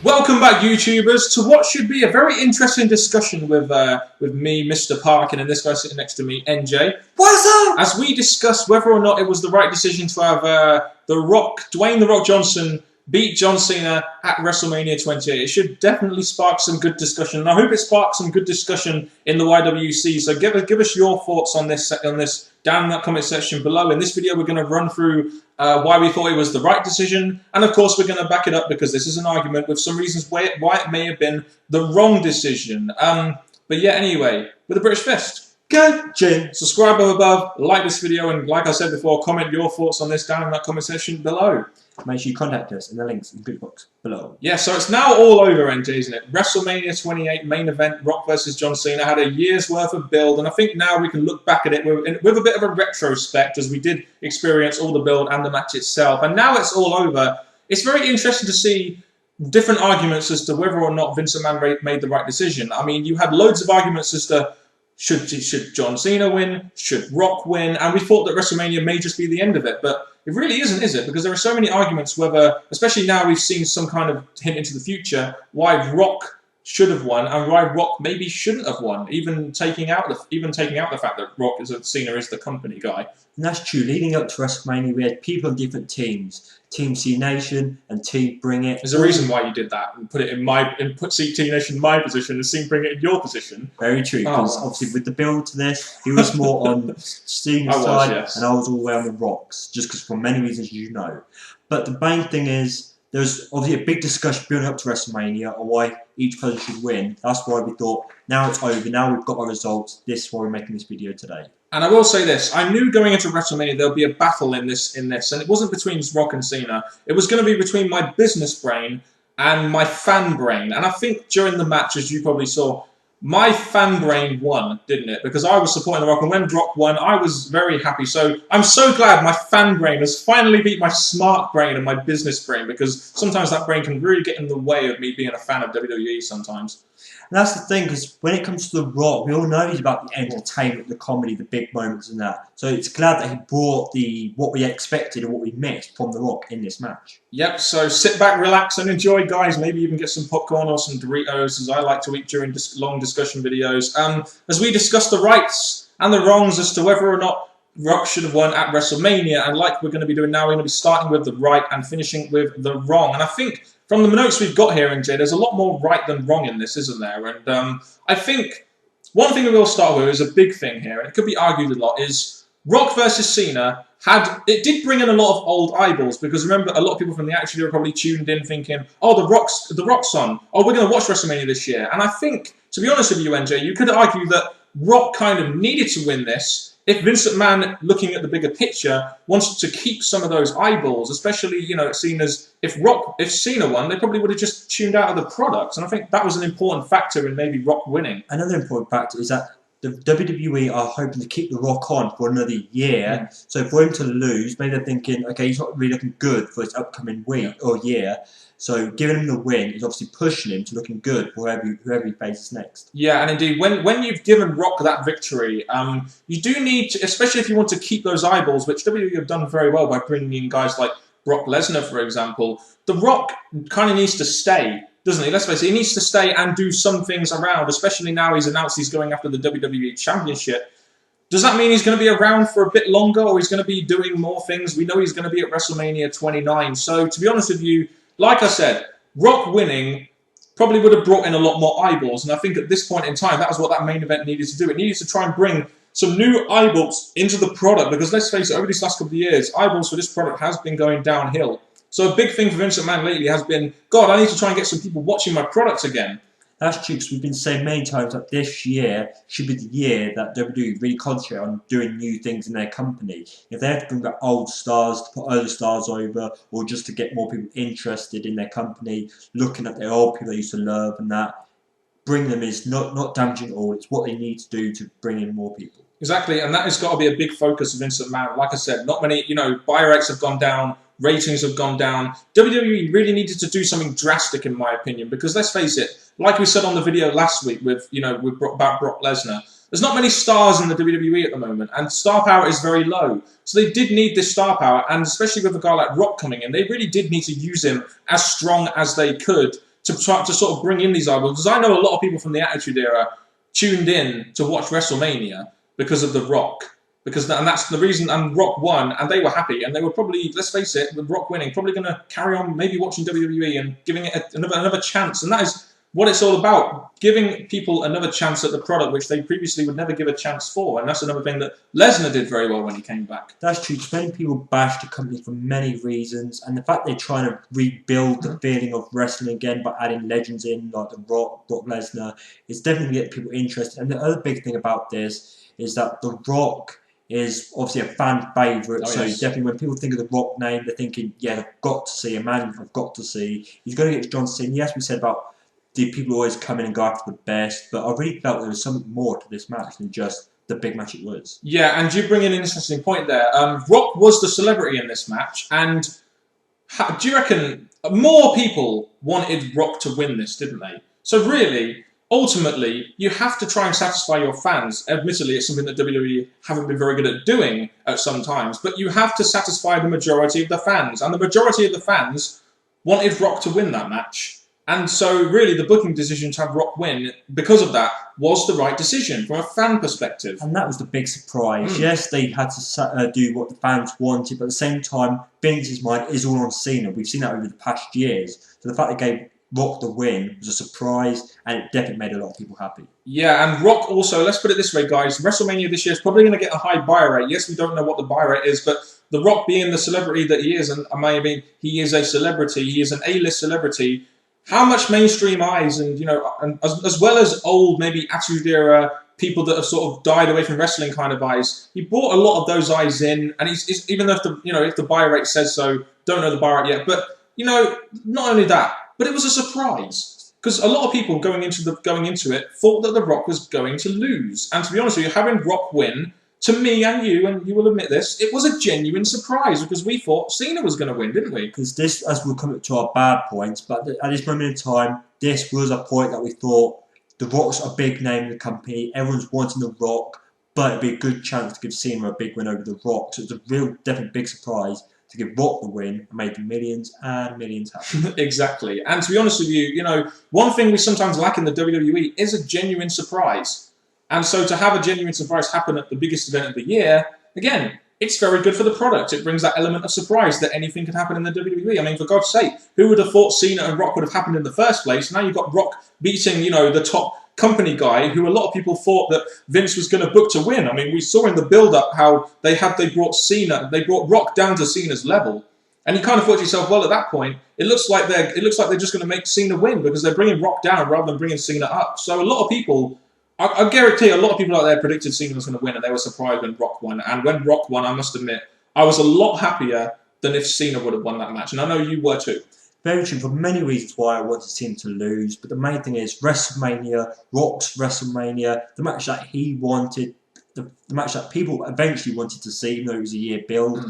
Welcome back, YouTubers, to what should be a very interesting discussion with me, Mr. Parkin, and this guy sitting next to me, NJ. What's up? As we discussed whether or not it was the right decision to have Dwayne "The Rock" Johnson beat John Cena at WrestleMania 28. It should definitely spark some good discussion, and I hope it sparks some good discussion in the YWC. So give us your thoughts on this down in that comment section below. In this video, we're going to run through why we thought it was the right decision, and of course, we're going to back it up because this is an argument with some reasons why it may have been the wrong decision. But yeah, anyway, with a British fist. Good, Jim. Subscribe up above, like this video, and like I said before, comment your thoughts on this down in that comment section below. Make sure you contact us in the links in the good box below. Yeah, so it's now all over, NJ, isn't it? WrestleMania 28 main event, Rock versus John Cena, had a year's worth of build, and I think now we can look back at it with a bit of a retrospect, as we did experience all the build and the match itself. And now it's all over. It's very interesting to see different arguments as to whether or not Vince McMahon made the right decision. I mean, you had loads of arguments as to should John Cena win, should Rock win, and we thought that WrestleMania may just be the end of it, but it really isn't, is it? Because there are so many arguments whether, especially now we've seen some kind of hint into the future, why Rock should have won and why Rock maybe shouldn't have won, even taking out the fact that Cena is the company guy. And that's true. Leading up to WrestleMania, we had people on different teams. Team C Nation and Team Bring It. There's a reason why you did that and put T Nation in my position and Team Bring It in your position. Very true, because obviously with the build to this, he was more on Cena's side, yes. And I was all the way on the Rocks, just because for many reasons you know. But the main thing is, there's obviously a big discussion building up to WrestleMania on why each person should win. That's why we thought, now it's over, now we've got our results, this is why we're making this video today. And I will say this, I knew going into WrestleMania there'll be a battle in this, and it wasn't between Rock and Cena. It was going to be between my business brain and my fan brain. And I think during the match, as you probably saw, my fan brain won, didn't it? Because I was supporting The Rock, and when Rock won, I was very happy. So I'm so glad my fan brain has finally beat my smart brain and my business brain, because sometimes that brain can really get in the way of me being a fan of WWE sometimes. And that's the thing, because when it comes to The Rock, we all know he's about the entertainment, the comedy, the big moments and that. So it's glad that he brought what we expected and what we missed from The Rock in this match. Yep, so sit back, relax and enjoy, guys. Maybe even get some popcorn or some Doritos, as I like to eat during long discussion videos. As we discuss the rights and the wrongs as to whether or not Rock should have won at WrestleMania, and like we're going to be doing now, we're going to be starting with the right and finishing with the wrong. And I think from the notes we've got here, NJ, there's a lot more right than wrong in this, isn't there? And I think one thing we will start with is a big thing here, and it could be argued a lot, is Rock versus Cena did bring in a lot of old eyeballs, because remember, a lot of people from the Attitude Era probably tuned in thinking, oh, the Rock's on, oh, we're going to watch WrestleMania this year. And I think, to be honest with you, NJ, you could argue that Rock kind of needed to win this if Vince McMahon, looking at the bigger picture, wants to keep some of those eyeballs, especially, you know, seen as if Cena won, they probably would have just tuned out of the products. And I think that was an important factor in maybe Rock winning. Another important factor is that the WWE are hoping to keep The Rock on for another year. So for him to lose, maybe they're thinking, okay, he's not really looking good for his upcoming week or year. So giving him the win is obviously pushing him to looking good for whoever he faces next. Yeah, and indeed, when you've given Rock that victory, you do need to, especially if you want to keep those eyeballs, which WWE have done very well by bringing in guys like Brock Lesnar, for example. The Rock kind of needs to stay, doesn't he? Let's face it, he needs to stay and do some things around, especially now he's announced he's going after the WWE Championship. Does that mean he's going to be around for a bit longer, or he's going to be doing more things? We know he's going to be at WrestleMania 29. So, to be honest with you, like I said, Rock winning probably would have brought in a lot more eyeballs, and I think at this point in time, that was what that main event needed to do. It needed to try and bring some new eyeballs into the product, because let's face it, over these last couple of years, eyeballs for this product has been going downhill. So a big thing for Vince McMahon lately has been, God, I need to try and get some people watching my products again. That's true, because we've been saying many times that this year should be the year that WWE really concentrate on doing new things in their company. If they have to bring back old stars to put other stars over, or just to get more people interested in their company, looking at their old people they used to love and that, bring them is not damaging at all. It's what they need to do to bring in more people. Exactly, and that has got to be a big focus of Vince McMahon. Like I said, not many, buyer rates have gone down, ratings have gone down. WWE really needed to do something drastic, in my opinion, because let's face it, like we said on the video last week about Brock Lesnar, there's not many stars in the WWE at the moment, and star power is very low. So they did need this star power, and especially with a guy like Rock coming in, they really did need to use him as strong as they could to try to sort of bring in these eyeballs. Because I know a lot of people from the Attitude Era tuned in to watch WrestleMania because of The Rock. And that's the reason, and Rock won, and they were happy, and they were probably, let's face it, with Rock winning, probably going to carry on maybe watching WWE and giving it another chance. And that is what it's all about, giving people another chance at the product, which they previously would never give a chance for. And that's another thing that Lesnar did very well when he came back. That's true. Many people bash the company for many reasons, and the fact they're trying to rebuild the feeling of wrestling again by adding legends in, like The Rock, Brock Lesnar, is definitely getting people interested. And the other big thing about this is that The Rock is obviously a fan favourite, definitely when people think of The Rock name, they're thinking, yeah, they've got to see a man I've got to see. He's going to get John Cena. Yes, we said about the people always come in and go after the best, but I really felt there was something more to this match than just the big match it was. Yeah, and you bring in an interesting point there. Rock was the celebrity in this match, and do you reckon more people wanted Rock to win this, didn't they? So really, ultimately, you have to try and satisfy your fans. Admittedly, it's something that WWE haven't been very good at doing at some times, but you have to satisfy the majority of the fans. And the majority of the fans wanted Rock to win that match. And so, really, the booking decision to have Rock win, because of that, was the right decision from a fan perspective. And that was the big surprise. Yes, they had to do what the fans wanted, but at the same time, Vince's mind is all on Cena. We've seen that over the past years. So the fact they gave Rock the win was a surprise, and it definitely made a lot of people happy. Yeah, and Rock also, let's put it this way, guys, WrestleMania this year is probably going to get a high buy rate. Yes, we don't know what the buy rate is, but The Rock being the celebrity that he is, and I mean, he is a celebrity, he is an A-list celebrity. How much mainstream eyes and, and as well as old, maybe Attitude Era people that have sort of died away from wrestling kind of eyes, he brought a lot of those eyes in, and he's even though if the buy rate says so, don't know the buy rate yet, but not only that, but it was a surprise because a lot of people going into it thought that The Rock was going to lose, and to be honest with you, having Rock win, to me and you will admit this, it was a genuine surprise because we thought Cena was going to win, didn't we? Because this, as we'll come to our bad points, but at this moment in time, this was a point that we thought The Rock's a big name in the company, everyone's wanting The Rock, but it'd be a good chance to give Cena a big win over The Rock. So it's a real, definitely big surprise to give Rock the win and made them millions and millions happy. Exactly. And to be honest with you, one thing we sometimes lack in the WWE is a genuine surprise. And so to have a genuine surprise happen at the biggest event of the year, again, it's very good for the product. It brings that element of surprise that anything could happen in the WWE. I mean, for God's sake, who would have thought Cena and Rock would have happened in the first place? Now you've got Rock beating, the top company guy who a lot of people thought that Vince was going to book to win. I mean, we saw in the build-up how they brought Rock down to Cena's level. And you kind of thought to yourself, well, at that point, it looks like they're just going to make Cena win because they're bringing Rock down rather than bringing Cena up. So a lot of people, I guarantee a lot of people out there predicted Cena was going to win and they were surprised when Rock won. And when Rock won, I must admit, I was a lot happier than if Cena would have won that match. And I know you were too. Very true, for many reasons why I wanted Cena to lose. But the main thing is WrestleMania, Rock's WrestleMania, the match that he wanted, the match that people eventually wanted to see, even though it was a year build.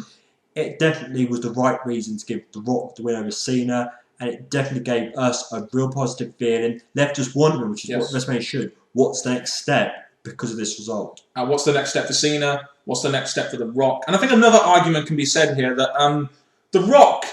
It definitely was the right reason to give The Rock the win over Cena. And it definitely gave us a real positive feeling. Left us wondering, which is what WrestleMania should. What's the next step because of this result? What's the next step for Cena? What's the next step for The Rock? And I think another argument can be said here that The Rock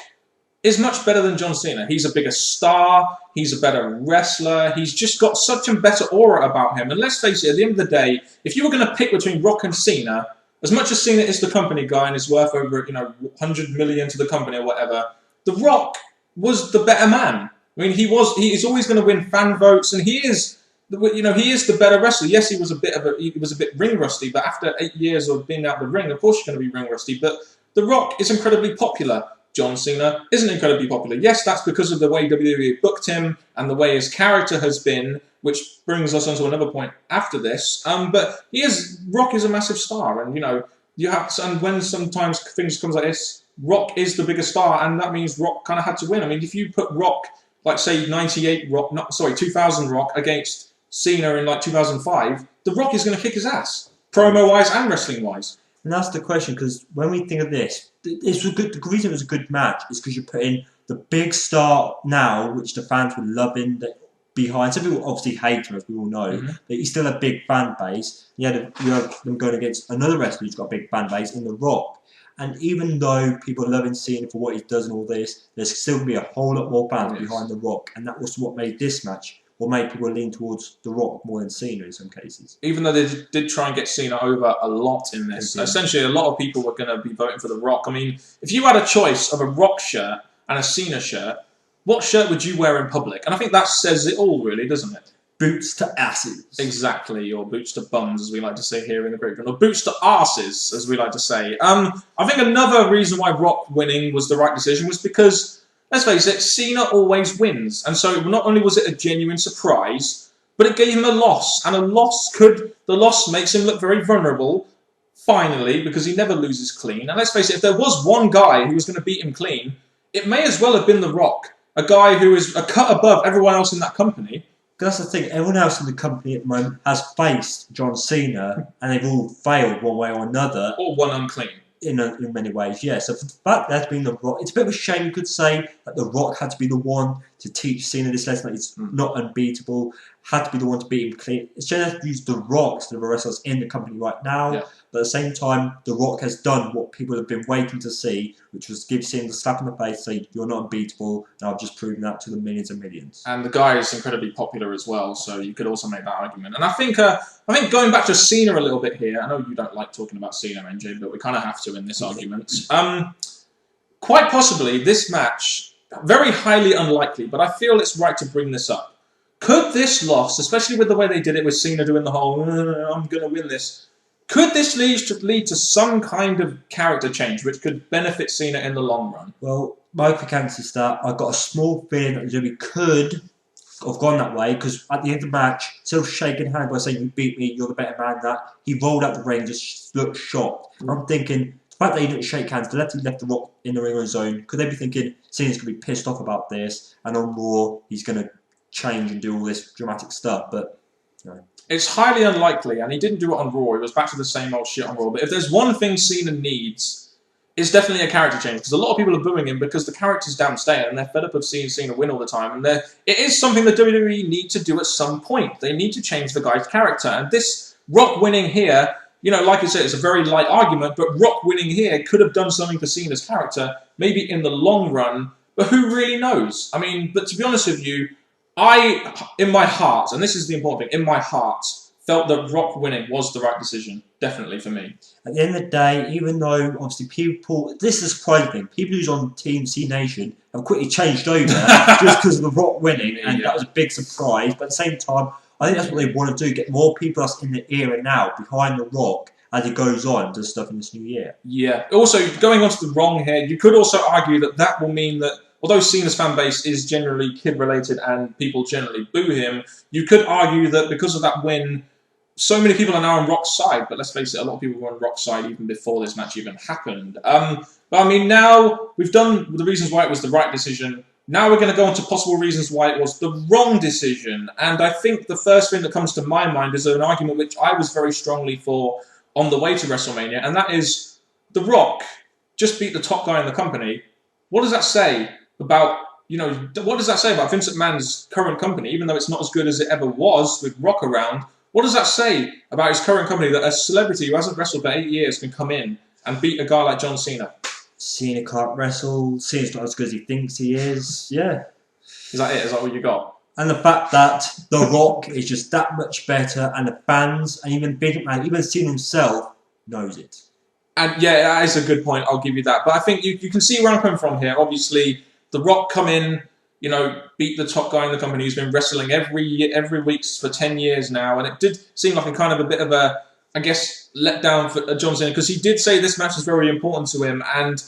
is much better than John Cena. He's a bigger star. He's a better wrestler. He's just got such a better aura about him. And let's face it, at the end of the day, if you were going to pick between Rock and Cena, as much as Cena is the company guy and is worth over 100 million to the company or whatever, The Rock was the better man. I mean, he is always going to win fan votes, and he is the better wrestler. Yes, he was a bit ring rusty, but after 8 years of being out the ring, of course you're going to be ring rusty. But The Rock is incredibly popular. John Cena isn't incredibly popular. Yes, that's because of the way WWE booked him and the way his character has been, which brings us on to another point after this. But Rock is a massive star, and when sometimes things comes like this, Rock is the bigger star, and that means Rock kind of had to win. I mean, if you put Rock, like say 2000 Rock against Cena in like 2005, The Rock is going to kick his ass, promo-wise and wrestling-wise. And that's the question, because when we think of this, the reason it was a good match is because you put in the big star now, which the fans were loving behind. Some people obviously hate him, as we all know, but he's still a big fan base. You have them going against another wrestler who's got a big fan base in The Rock. And even though people are loving Cena for what he does and all this, there's still going to be a whole lot more fans behind The Rock. And that was what made this match, what made people lean towards The Rock more than Cena in some cases. Even though they did try and get Cena over a lot in this, essentially a lot of people were going to be voting for The Rock. I mean, if you had a choice of a Rock shirt and a Cena shirt, what shirt would you wear in public? And I think that says it all, really, doesn't it? Boots to asses. Exactly, or boots to bums, as we like to say here in the Great Britain, or boots to arses, as we like to say. I think another reason why Rock winning was the right decision was because, let's face it, Cena always wins. And so not only was it a genuine surprise, but it gave him a loss. And the loss makes him look very vulnerable, finally, because he never loses clean. And let's face it, if there was one guy who was going to beat him clean, it may as well have been The Rock, a guy who is a cut above everyone else in that company. That's the thing, everyone else in the company at the moment has faced John Cena, and they've all failed one way or another. Or one unclean. In many ways, yeah. So for the fact that's been The Rock, it's a bit of a shame you could say that The Rock had to be the one to teach Cena this lesson, that he's not unbeatable, had to be the one to beat him clean. It's just to use The Rock instead of the wrestlers in the company right now. Yeah. But at the same time, The Rock has done what people have been waiting to see, which was give Cena the slap in the face, say, you're not unbeatable, and I've just proven that to the millions and millions. And the guy is incredibly popular as well, so you could also make that argument. And I think going back to Cena a little bit here, I know you don't like talking about Cena, NJ, but we kind of have to in this argument. Quite possibly, this match, very highly unlikely, but I feel it's right to bring this up. Could this loss, especially with the way they did it with Cena doing the whole, I'm going to win this, could this lead to some kind of character change which could benefit Cena in the long run? Well, my quick answer is that I've got a small feeling that WWE could have gone that way, because at the end of the match, still shaking hands by saying, you beat me, you're the better man than that, he rolled out the ring, just looked shocked. I'm thinking, the fact that he didn't shake hands, he left The Rock in the ring on his own, could they be thinking, Cena's going to be pissed off about this, and on Raw, he's going to change and do all this dramatic stuff, but no. It's highly unlikely, and he didn't do it on Raw. He was back to the same old shit on Raw. But if there's one thing Cena needs, it's definitely a character change. Because a lot of people are booing him because the character's damn stale, and they're fed up of seeing Cena win all the time. And it is something that WWE need to do at some point. They need to change the guy's character. And this Rock winning here, like I said, it's a very light argument, but Rock winning here could have done something for Cena's character, maybe in the long run. But who really knows? I mean, but to be honest with you, in my heart, and this is the important thing, in my heart, felt that Rock winning was the right decision, definitely for me. At the end of the day, even though obviously people, this is a surprising thing, people who's on Team C Nation have quickly changed over just because of the Rock winning, and that was a big surprise. But at the same time, I think that's what they want to do, get more people that's in the era now behind the Rock as it goes on, does stuff in this new year. Yeah. Also, going on to the wrong here, you could also argue that will mean that although Cena's fan base is generally kid-related and people generally boo him, you could argue that because of that win, so many people are now on Rock's side. But let's face it, a lot of people were on Rock's side even before this match even happened. But I mean, now we've done the reasons why it was the right decision. Now we're going to go on to possible reasons why it was the wrong decision. And I think the first thing that comes to my mind is an argument which I was very strongly for on the way to WrestleMania, and that is The Rock just beat the top guy in the company. What does that say about, what does that say about Vince McMahon's current company, even though it's not as good as it ever was with Rock around? What does that say about his current company, that a celebrity who hasn't wrestled for 8 years can come in and beat a guy like John Cena? Cena can't wrestle, Cena's not as good as he thinks he is, yeah. Is that it? Is that what you got? And the fact that The Rock is just that much better, and the fans, and even Vince McMahon, even Cena himself, knows it. And yeah, that is a good point, I'll give you that. But I think you can see where I'm coming from here. Obviously, The Rock come in, beat the top guy in the company who's been wrestling every week for 10 years now. And it did seem like a bit of a, I guess, letdown for John Cena, because he did say this match is very important to him. And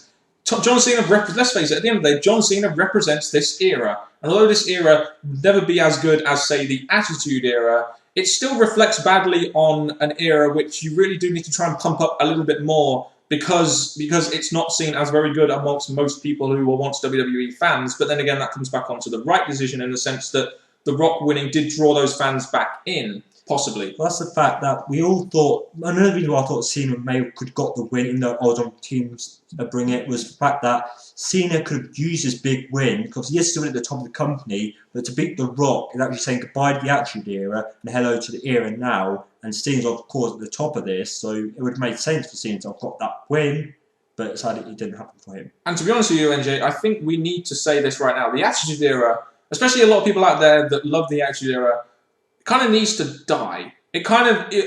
John Cena, let's face it, at the end of the day, John Cena represents this era. And although this era would never be as good as, say, the Attitude Era, it still reflects badly on an era which you really do need to try and pump up a little bit more, because it's not seen as very good amongst most people who were once WWE fans. But then again, that comes back onto the right decision in the sense that The Rock winning did draw those fans back in, possibly. Well, that's the fact that we all thought, another reason why I thought Cena may could have got the win, even though I was on teams that bring it, was the fact that Cena could have used this big win, because he is still at the top of the company, but to beat The Rock is actually saying goodbye to the Attitude Era and hello to the era now. And Cena's, of course, at the top of this, so it would have made sense for Cena to have got that win, but sadly it didn't happen for him. And to be honest with you, NJ, I think we need to say this right now. The Attitude Era, especially a lot of people out there that love the Attitude Era, kind of needs to die.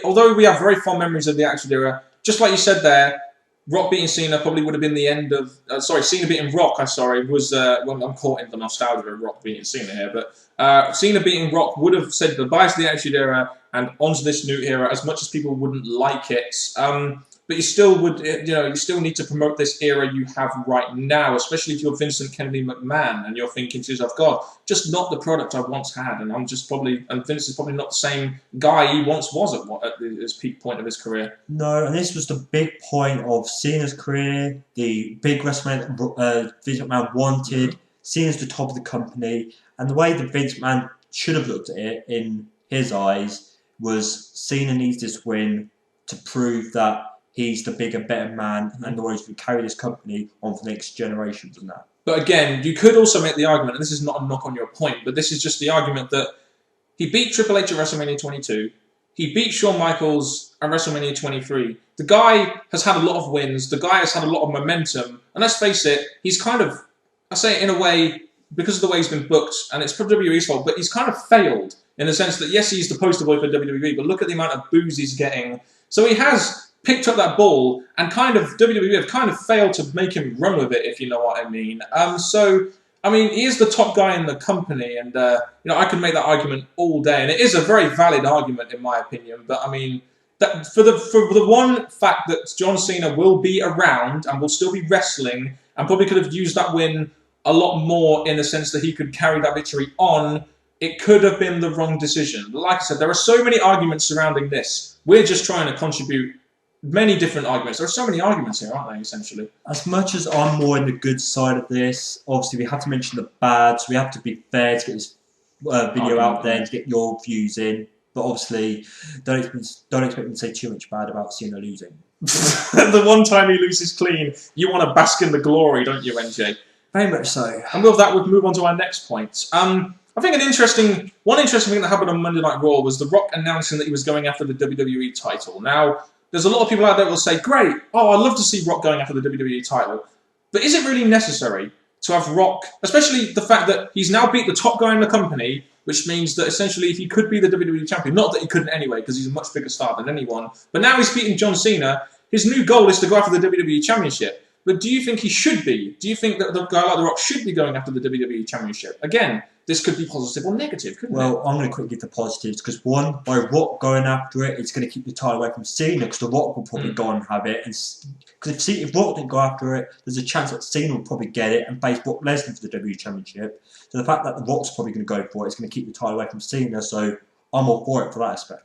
Although we have very fond memories of the Attitude Era, just like you said there, Rock beating Cena probably would have been the end of... Cena beating Rock, was... well, I'm caught in the nostalgia of Rock beating Cena here, but Cena beating Rock would have said goodbye to the Attitude Era and onto this new era, as much as people wouldn't like it. But you still would, you still need to promote this era you have right now, especially if you're Vincent Kennedy McMahon and you're thinking to yourself, God, just not the product I once had, and Vince is probably not the same guy he once was at his peak point of his career. No, and this was the big point of Cena's career, the big WrestleMania Vince McMahon wanted. Cena's the top of the company, and the way that Vince McMahon should have looked at it, in his eyes, was Cena needs this win to prove that he's the bigger, better man, and the way he can carry this company on for the next generations and that. But again, you could also make the argument, and this is not a knock on your point, but this is just the argument that he beat Triple H at WrestleMania 22, he beat Shawn Michaels at WrestleMania 23. The guy has had a lot of wins, the guy has had a lot of momentum, and let's face it, he's kind of, I say it in a way, because of the way he's been booked, and it's WWE's fault, but he's kind of failed, in the sense that, yes, he's the poster boy for WWE, but look at the amount of boos he's getting. So he has picked up that ball, and WWE have kind of failed to make him run with it, if you know what I mean. He is the top guy in the company, and I could make that argument all day, and it is a very valid argument in my opinion. But I mean, that for the one fact that John Cena will be around and will still be wrestling, and probably could have used that win a lot more in the sense that he could carry that victory on, it could have been the wrong decision. But like I said, there are so many arguments surrounding this. We're just trying to contribute many different arguments. There are so many arguments here, aren't there, essentially? As much as I'm more in the good side of this, obviously we have to mention the bad, so we have to be fair to get this video out there and to get your views in. But obviously, don't expect me to say too much bad about Cena losing. The one time he loses clean, you want to bask in the glory, don't you, NJ? Very much so. And with that, we'll move on to our next point. I think one interesting thing that happened on Monday Night Raw was The Rock announcing that he was going after the WWE title. Now, there's a lot of people out there that will say, great, I'd love to see Rock going after the WWE title. But is it really necessary to have Rock, especially the fact that he's now beat the top guy in the company, which means that essentially if he could be the WWE champion, not that he couldn't anyway, because he's a much bigger star than anyone, but now he's beating John Cena, his new goal is to go after the WWE championship. But do you think he should be? Do you think that the guy like The Rock should be going after the WWE championship? Again, this could be positive or negative, couldn't it? Well, I'm going to quickly give the positives, because one, by Rock going after it, it's going to keep the title away from Cena, because The Rock will probably go and have it. Because if Rock didn't go after it, there's a chance that Cena will probably get it and face Brock Lesnar for the WWE Championship. So the fact that The Rock's probably going to go for it is going to keep the title away from Cena, so I'm all for it for that aspect.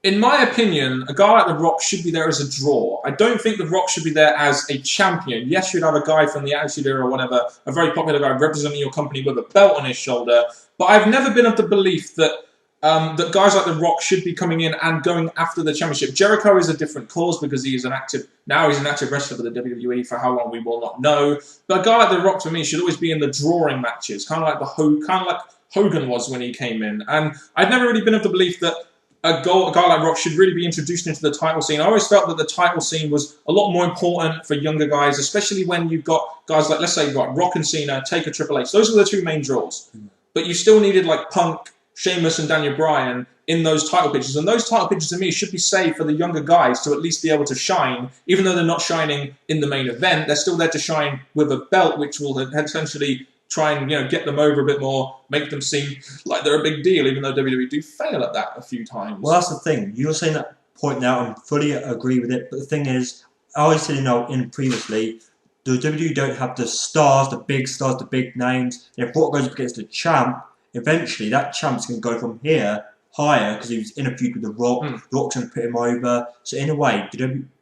In my opinion, a guy like The Rock should be there as a draw. I don't think The Rock should be there as a champion. Yes, you'd have a guy from the Attitude Era or whatever, a very popular guy representing your company with a belt on his shoulder, but I've never been of the belief that that guys like The Rock should be coming in and going after the championship. Jericho is a different cause because he's an active wrestler for the WWE. For how long we will not know. But a guy like The Rock for me should always be in the drawing matches, kind of like Hogan was when he came in. And I've never really been of the belief that a guy like Rock should really be introduced into the title scene. I always felt that the title scene was a lot more important for younger guys, especially when you've got guys like, let's say you've got Rock and Cena, Taker, Triple H. Those are the two main draws. But you still needed like Punk, Sheamus and Daniel Bryan in those title pictures. And those title pictures to me should be saved for the younger guys to at least be able to shine. Even though they're not shining in the main event, they're still there to shine with a belt, which will essentially try and get them over a bit more, make them seem like they're a big deal, even though WWE do fail at that a few times. Well, that's the thing. You're saying that point now, and fully agree with it. But the thing is, I was saying in previously, the WWE don't have the stars, the big names. And if Rock goes up against the champ, eventually that champ's going to go from here higher because he was in a feud with The Rock. The Rock's going to put him over. So in a way,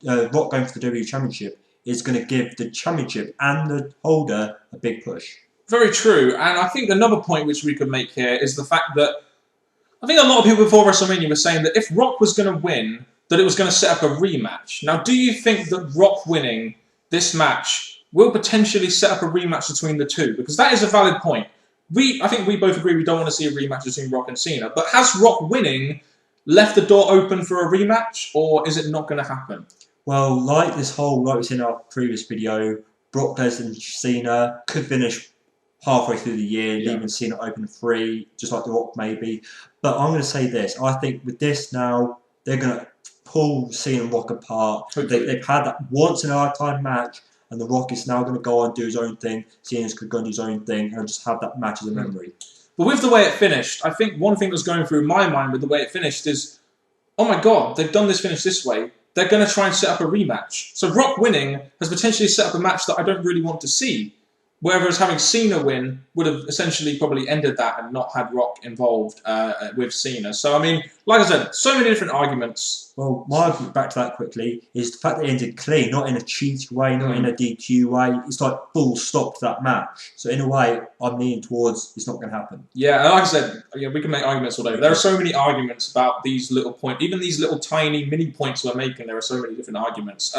Rock going for the WWE Championship is going to give the championship and the holder a big push. Very true. And I think another point which we could make here is the fact that I think a lot of people before WrestleMania were saying that if Rock was going to win, that it was going to set up a rematch. Now, do you think that Rock winning this match will potentially set up a rematch between the two? Because that is a valid point. I think we both agree we don't want to see a rematch between Rock and Cena. But has Rock winning left the door open for a rematch, or is it not going to happen? Well, like we said in our previous video, Brock Lesnar and Cena could finish halfway through the year, leaving Cena open free, just like The Rock maybe. But I'm going to say this. I think with this now, they're going to pull Cena and Rock apart. They've had that once-in-a-lifetime match, and The Rock is now going to go on and do his own thing. Cena's could go and do his own thing, and just have that match as a memory. But with the way it finished, I think one thing that's going through my mind with the way it finished is, oh my God, they've done this finish this way. They're going to try and set up a rematch. So Rock winning has potentially set up a match that I don't really want to see. Whereas having Cena win would have essentially probably ended that and not had Rock involved with Cena. So, I mean, like I said, so many different arguments. Well, my argument back to that quickly is the fact that it ended clean, not in a cheating way, not in a DQ way. It's like full stop to that match. So, in a way, I'm leaning towards it's not going to happen. Yeah, and like I said, we can make arguments all day. There are so many arguments about these little points, even these little tiny mini points we're making. There are so many different arguments.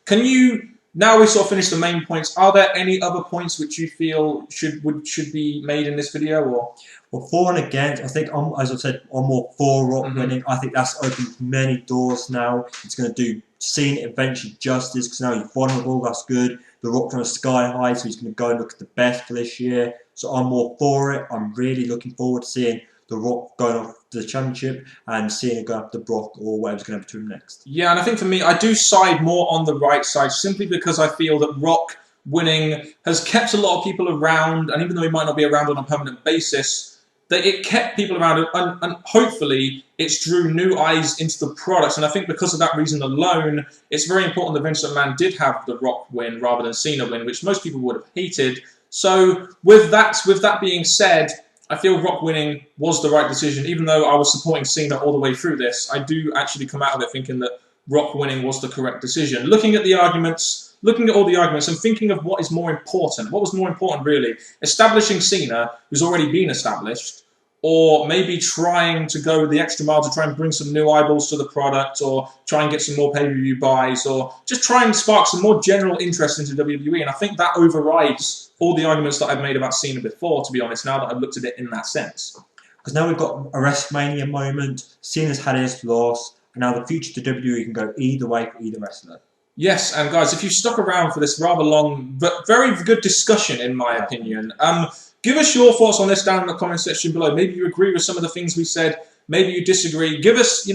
Can you? Now we sort of finished the main points. Are there any other points which you feel should be made in this video? Or well, for and against, I think, as I said, I'm more for Rock winning. I think that's opened many doors now. It's going to do Cena eventually justice because now he's vulnerable. That's good. The Rock's on a sky high, so he's going to go and look at the best for this year. So I'm more for it. I'm really looking forward to seeing The Rock going off to the championship and Cena going up to Brock or whatever's going to happen to him next. Yeah, and I think for me, I do side more on the right side simply because I feel that Rock winning has kept a lot of people around, and even though he might not be around on a permanent basis, that it kept people around, and hopefully it's drew new eyes into the products. And I think because of that reason alone, it's very important that Vince McMahon did have The Rock win rather than Cena win, which most people would have hated. So with that being said, I feel Rock winning was the right decision. Even though I was supporting Cena all the way through this, I do actually come out of it thinking that Rock winning was the correct decision. Looking at all the arguments and thinking of what is more important. What was more important, really? Establishing Cena, who's already been established, or maybe trying to go the extra mile to try and bring some new eyeballs to the product, or try and get some more pay-per-view buys, or just try and spark some more general interest into WWE. And I think that overrides all the arguments that I've made about Cena before, to be honest, now that I've looked at it in that sense. Because now we've got a WrestleMania moment, Cena's had his loss, and now the future to WWE can go either way for either wrestler. Yes, and guys, if you stuck around for this rather long but very good discussion, in my opinion, give us your thoughts on this down in the comment section below. Maybe you agree with some of the things we said. Maybe you disagree. Give us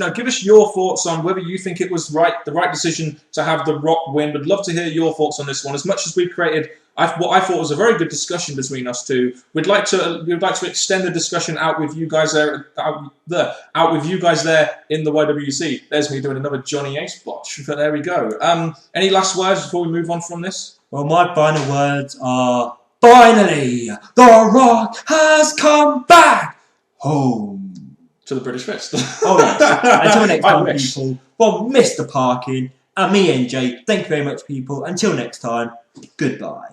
your thoughts on whether you think it was the right decision to have The Rock win. We'd love to hear your thoughts on this one. As much as we've created what I thought was a very good discussion between us two, we'd like to extend the discussion out with you guys there, in the YWC. There's me doing another Johnny Ace botch, but there we go. Any last words before we move on from this? Well, my final words are: finally, The Rock has come back home. To the British Fist. Oh, yes. Until next time, people, from Mr. Parkin and me, NJ, thank you very much, people. Until next time, goodbye.